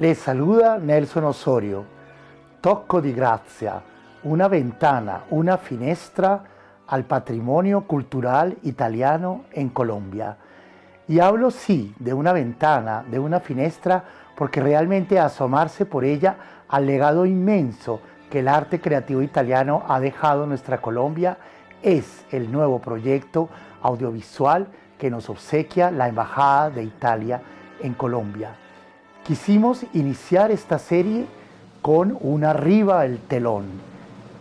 Le saluda Nelson Osorio. Tocco di grazia, una ventana, una finestra al patrimonio cultural italiano en Colombia. Y hablo sí de una ventana, de una finestra, porque realmente asomarse por ella al legado inmenso que el arte creativo italiano ha dejado en nuestra Colombia es el nuevo proyecto audiovisual que nos obsequia la Embajada de Italia en Colombia. Quisimos iniciar esta serie con un Arriba el telón.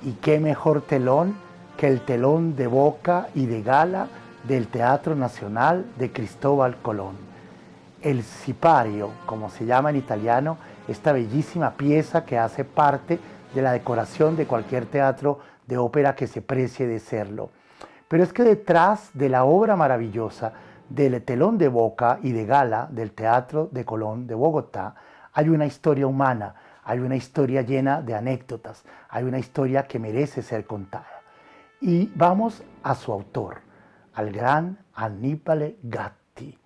¿Y qué mejor telón que el telón de boca y de gala del Teatro Nacional de Cristóbal Colón? El sipario, como se llama en italiano, esta bellísima pieza que hace parte de la decoración de cualquier teatro de ópera que se precie de serlo. Pero es que detrás de la obra maravillosa del telón de boca y de gala del Teatro de Colón de Bogotá hay una historia humana, hay una historia llena de anécdotas, hay una historia que merece ser contada. Y vamos a su autor, al gran Annibale Gatti.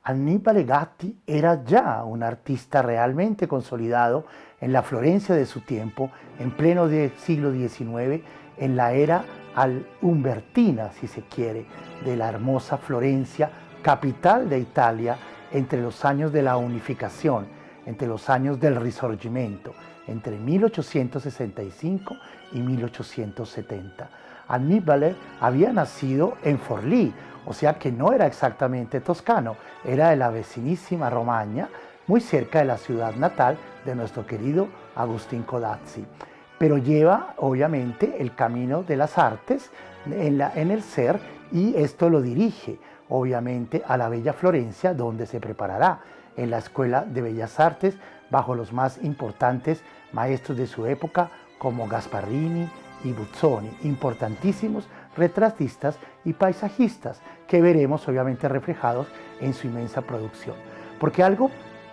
Annibale Gatti era ya un artista realmente consolidado en la Florencia de su tiempo, en pleno siglo XIX, en la era umbertina, si se quiere, de la hermosa Florencia, capital de Italia, entre los años de la unificación, entre los años del Risorgimento, entre 1865 y 1870. Annibale había nacido en Forlì, o sea que no era exactamente toscano, era de la vecinísima Romagna, muy cerca de la ciudad natal de nuestro querido Agustín Codazzi. Pero lleva obviamente el camino de las artes en el ser, y esto lo dirige obviamente a la bella Florencia, donde se preparará en la Escuela de Bellas Artes bajo los más importantes maestros de su época como Gasparini y Buzzoni, importantísimos retratistas y paisajistas que veremos obviamente reflejados en su inmensa producción. Porque algo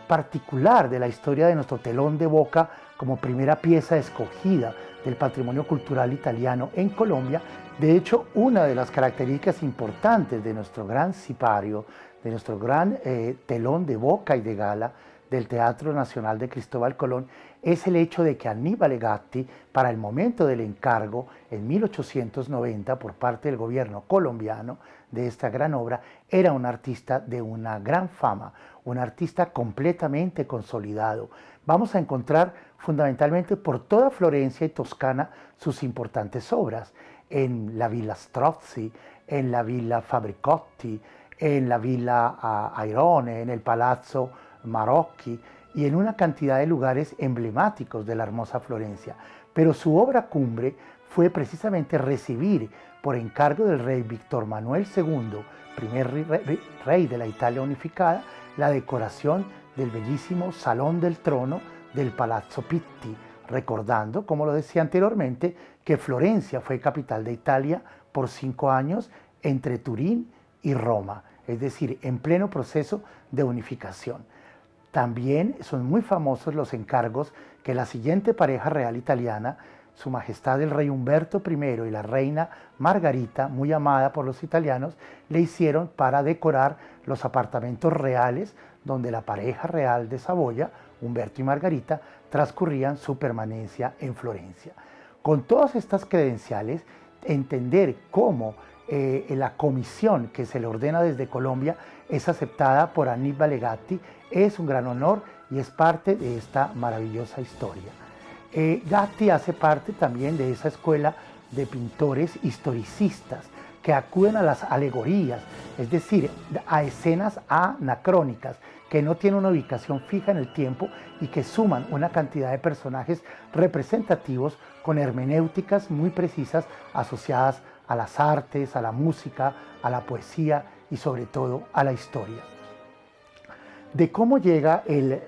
particular de la historia de nuestro telón de boca como primera pieza escogida del patrimonio cultural italiano en Colombia, de hecho, una de las características importantes de nuestro gran sipario, de nuestro gran telón de boca y de gala del Teatro Nacional de Cristóbal Colón, es el hecho de que Annibale Gatti, para el momento del encargo, en 1890, por parte del gobierno colombiano de esta gran obra, era un artista de una gran fama, un artista completamente consolidado. Vamos a encontrar fundamentalmente por toda Florencia y Toscana sus importantes obras, en la Villa Strozzi, en la Villa Fabbricotti, en la Villa Airone, en el Palazzo Marocchi y en una cantidad de lugares emblemáticos de la hermosa Florencia. Pero su obra cumbre fue precisamente recibir, por encargo del rey Víctor Manuel II, primer rey de la Italia unificada, la decoración del bellísimo Salón del Trono del Palazzo Pitti, recordando, como lo decía anteriormente, que Florencia fue capital de Italia por 5 años entre Turín y Roma, es decir, en pleno proceso de unificación. También son muy famosos los encargos que la siguiente pareja real italiana, Su Majestad el Rey Humberto I y la Reina Margarita, muy amada por los italianos, le hicieron para decorar los apartamentos reales donde la pareja real de Saboya, Humberto y Margarita, transcurrían su permanencia en Florencia. Con todas estas credenciales, entender cómo la comisión que se le ordena desde Colombia es aceptada por Annibale Gatti es un gran honor y es parte de esta maravillosa historia. Gatti hace parte también de esa escuela de pintores historicistas que acuden a las alegorías, es decir, a escenas anacrónicas que no tienen una ubicación fija en el tiempo y que suman una cantidad de personajes representativos con hermenéuticas muy precisas asociadas a las artes, a la música, a la poesía y sobre todo a la historia. De cómo llega el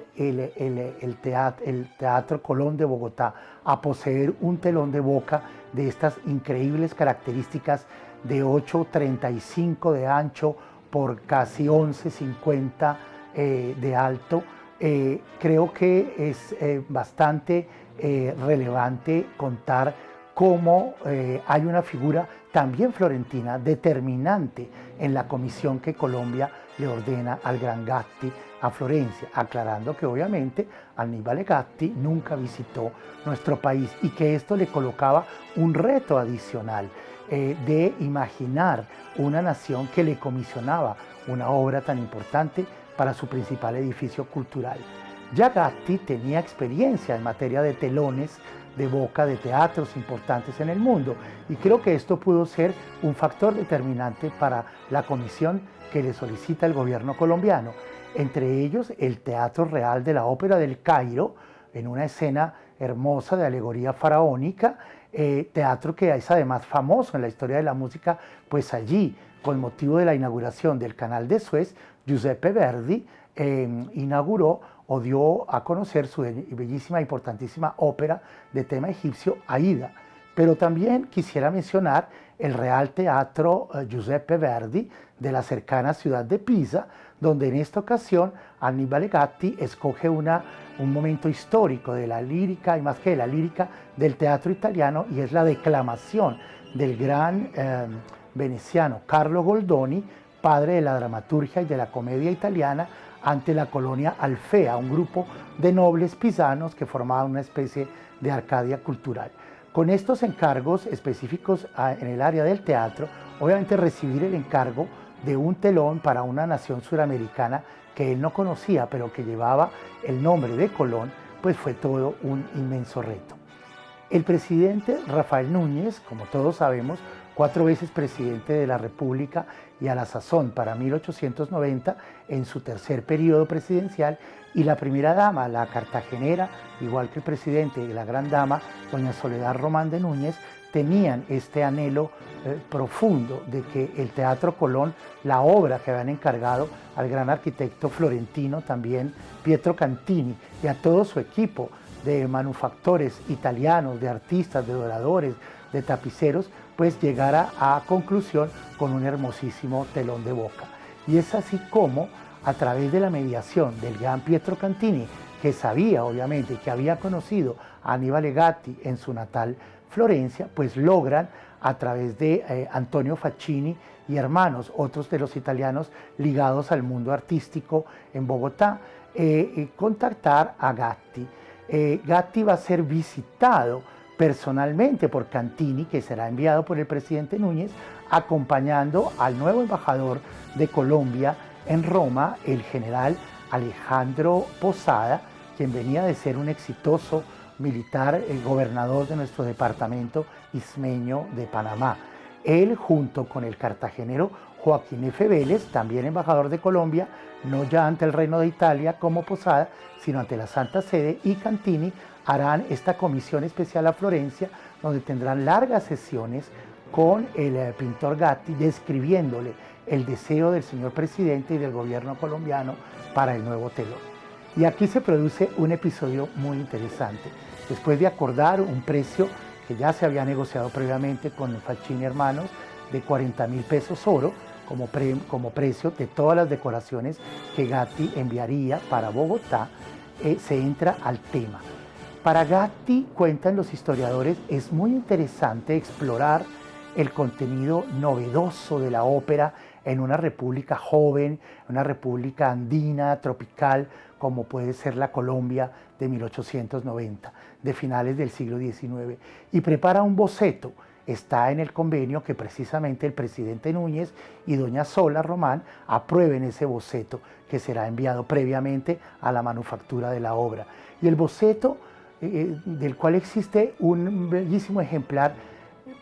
Teatro Colón de Bogotá a poseer un telón de boca de estas increíbles características de 8,35 de ancho por casi 11,50 de alto, creo que es bastante relevante contar cómo hay una figura también florentina determinante en la comisión que Colombia le ordena al gran Gatti a Florencia, aclarando que obviamente Annibale Gatti nunca visitó nuestro país y que esto le colocaba un reto adicional de imaginar una nación que le comisionaba una obra tan importante para su principal edificio cultural. Ya Gatti tenía experiencia en materia de telones de boca de teatros importantes en el mundo y creo que esto pudo ser un factor determinante para la comisión que le solicita el gobierno colombiano, entre ellos el Teatro Real de la Ópera del Cairo, en una escena hermosa de alegoría faraónica, teatro que es además famoso en la historia de la música, pues allí, con motivo de la inauguración del Canal de Suez, Giuseppe Verdi inauguró o dio a conocer su bellísima e importantísima ópera de tema egipcio, Aida. Pero también quisiera mencionar el Real Teatro Giuseppe Verdi de la cercana ciudad de Pisa, donde en esta ocasión Annibale Gatti escoge un momento histórico de la lírica, y más que de la lírica, del teatro italiano, y es la declamación del gran veneciano Carlo Goldoni, padre de la dramaturgia y de la comedia italiana, ante la colonia Alfea, un grupo de nobles pisanos que formaban una especie de Arcadia cultural. Con estos encargos específicos en el área del teatro, obviamente recibir el encargo de un telón para una nación suramericana que él no conocía, pero que llevaba el nombre de Colón, pues fue todo un inmenso reto. El presidente Rafael Núñez, como todos sabemos, 4 veces presidente de la República y a la sazón para 1890 en su tercer periodo presidencial, y la primera dama, la cartagenera, igual que el presidente y la gran dama, doña Soledad Román de Núñez, tenían este anhelo profundo de que el Teatro Colón, la obra que habían encargado al gran arquitecto florentino también, Pietro Cantini, y a todo su equipo de manufactores italianos, de artistas, de doradores, de tapiceros, pues llegara a conclusión con un hermosísimo telón de boca. Y es así como, a través de la mediación del gran Pietro Cantini, que sabía obviamente que había conocido a Annibale Gatti en su natal Florencia, pues logran a través de Antonio Facchini y hermanos, otros de los italianos ligados al mundo artístico en Bogotá, contactar a Gatti. Gatti va a ser visitado personalmente por Cantini, que será enviado por el presidente Núñez, acompañando al nuevo embajador de Colombia en Roma, el general Alejandro Posada, quien venía de ser un exitoso militar, el gobernador de nuestro departamento ismeño de Panamá. Él, junto con el cartagenero Joaquín F. Vélez, también embajador de Colombia, no ya ante el Reino de Italia como Posada, sino ante la Santa Sede, y Cantini harán esta comisión especial a Florencia, donde tendrán largas sesiones con el pintor Gatti, describiéndole el deseo del señor presidente y del gobierno colombiano para el nuevo telón. Y aquí se produce un episodio muy interesante. Después de acordar un precio que ya se había negociado previamente con Facchini Hermanos de 40.000 pesos oro como precio de todas las decoraciones que Gatti enviaría para Bogotá, se entra al tema. Para Gatti, cuentan los historiadores, es muy interesante explorar el contenido novedoso de la ópera en una república joven, una república andina, tropical, como puede ser la Colombia de 1890, de finales del siglo XIX, y prepara un boceto. Está en el convenio que precisamente el presidente Núñez y doña Sola Román aprueben ese boceto que será enviado previamente a la manufactura de la obra. Y el boceto, del cual existe un bellísimo ejemplar,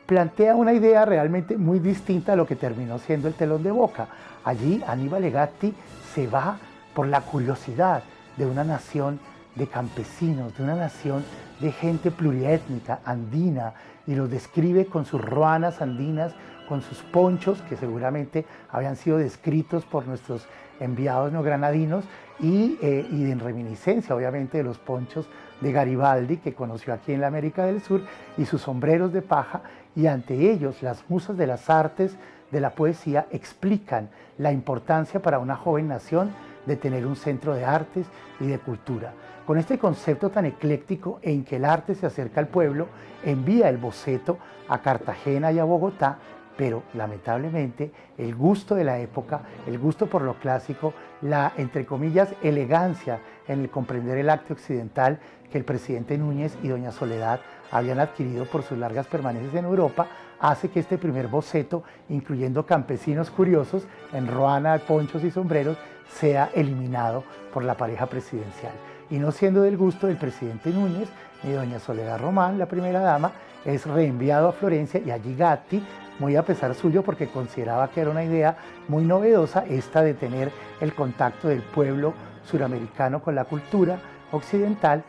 plantea una idea realmente muy distinta a lo que terminó siendo el telón de boca. Allí Annibale Gatti se va por la curiosidad de una nación de campesinos, de una nación de gente pluriétnica, andina, y los describe con sus ruanas andinas, con sus ponchos, que seguramente habían sido descritos por nuestros enviados neogranadinos, y en reminiscencia, obviamente, de los ponchos de Garibaldi, que conoció aquí en la América del Sur, y sus sombreros de paja, y ante ellos las musas de las artes, de la poesía, explican la importancia para una joven nación de tener un centro de artes y de cultura. Con este concepto tan ecléctico en que el arte se acerca al pueblo, envía el boceto a Cartagena y a Bogotá, pero lamentablemente el gusto de la época, el gusto por lo clásico, la, entre comillas, elegancia en el comprender el arte occidental que el presidente Núñez y doña Soledad habían adquirido por sus largas permanencias en Europa, hace que este primer boceto, incluyendo campesinos curiosos en ruana, ponchos y sombreros, sea eliminado por la pareja presidencial. Y no siendo del gusto del presidente Núñez ni doña Soledad Román, la primera dama, es reenviado a Florencia y allí Gatti, muy a pesar suyo porque consideraba que era una idea muy novedosa esta de tener el contacto del pueblo suramericano con la cultura occidental,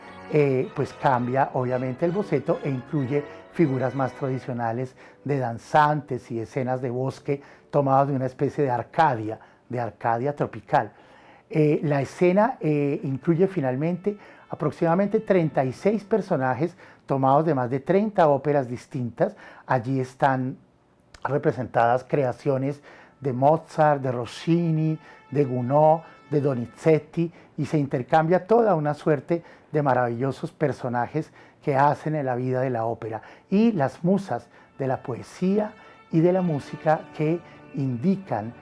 pues cambia obviamente el boceto e incluye figuras más tradicionales de danzantes y escenas de bosque tomadas de una especie de Arcadia tropical. La escena incluye finalmente aproximadamente 36 personajes tomados de más de 30 óperas distintas. Allí están representadas creaciones de Mozart, de Rossini, de Gounod, de Donizetti, y se intercambia toda una suerte de maravillosos personajes que hacen en la vida de la ópera, y las musas de la poesía y de la música que indican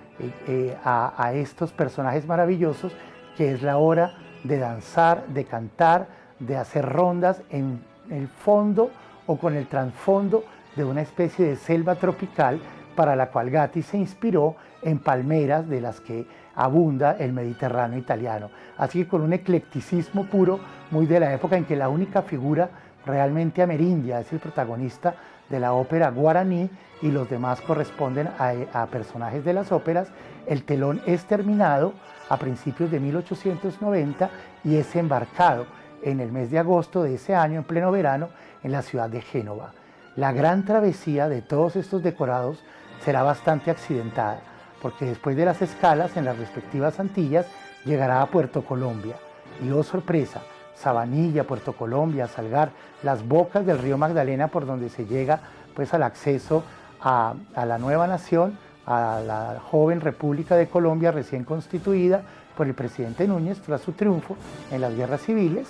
a estos personajes maravillosos que es la hora de danzar, de cantar, de hacer rondas en el fondo o con el trasfondo de una especie de selva tropical para la cual Gatti se inspiró en palmeras de las que abunda el Mediterráneo italiano. Así que con un eclecticismo puro, muy de la época en que la única figura realmente amerindia es el protagonista de la ópera guaraní y los demás corresponden a personajes de las óperas. El telón es terminado a principios de 1890 y es embarcado en el mes de agosto de ese año, en pleno verano, en la ciudad de Génova. La gran travesía de todos estos decorados será bastante accidentada, porque después de las escalas en las respectivas Antillas llegará a Puerto Colombia. Y oh sorpresa, Sabanilla, Puerto Colombia, Salgar, las bocas del río Magdalena por donde se llega pues al acceso a la nueva nación, a la joven República de Colombia recién constituida por el presidente Núñez tras su triunfo en las guerras civiles,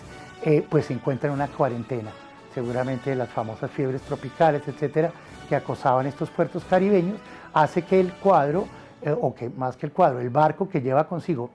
pues se encuentra en una cuarentena, seguramente las famosas fiebres tropicales, etcétera, que acosaban estos puertos caribeños, hace que el cuadro, o que más que el cuadro, el barco que lleva consigo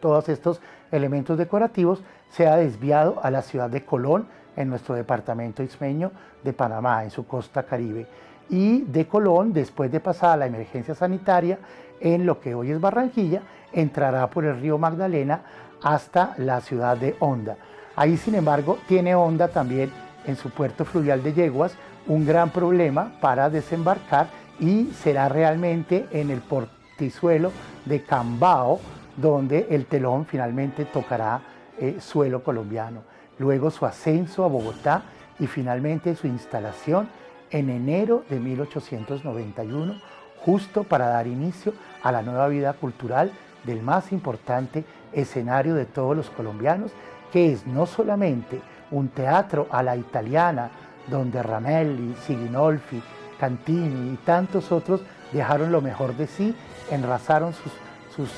todos estos elementos decorativos, sea desviado a la ciudad de Colón, en nuestro departamento ismeño de Panamá, en su costa caribe. Y de Colón, después de pasar la emergencia sanitaria en lo que hoy es Barranquilla, entrará por el río Magdalena hasta la ciudad de Honda. Ahí, sin embargo, tiene Honda también en su puerto fluvial de Yeguas un gran problema para desembarcar, y será realmente en el portizuelo de Cambao donde el telón finalmente tocará suelo colombiano. Luego su ascenso a Bogotá y finalmente su instalación en enero de 1891, justo para dar inicio a la nueva vida cultural del más importante escenario de todos los colombianos, que es no solamente un teatro a la italiana, donde Ramelli, Siginolfi, Cantini y tantos otros dejaron lo mejor de sí, enrazaron sus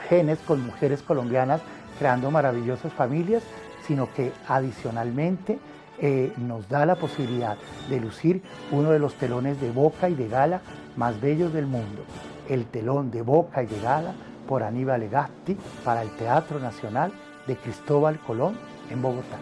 genes con mujeres colombianas, creando maravillosas familias, sino que adicionalmente nos da la posibilidad de lucir uno de los telones de boca y de gala más bellos del mundo, el telón de boca y de gala por Aníbal Gatti para el Teatro Nacional de Cristóbal Colón en Bogotá.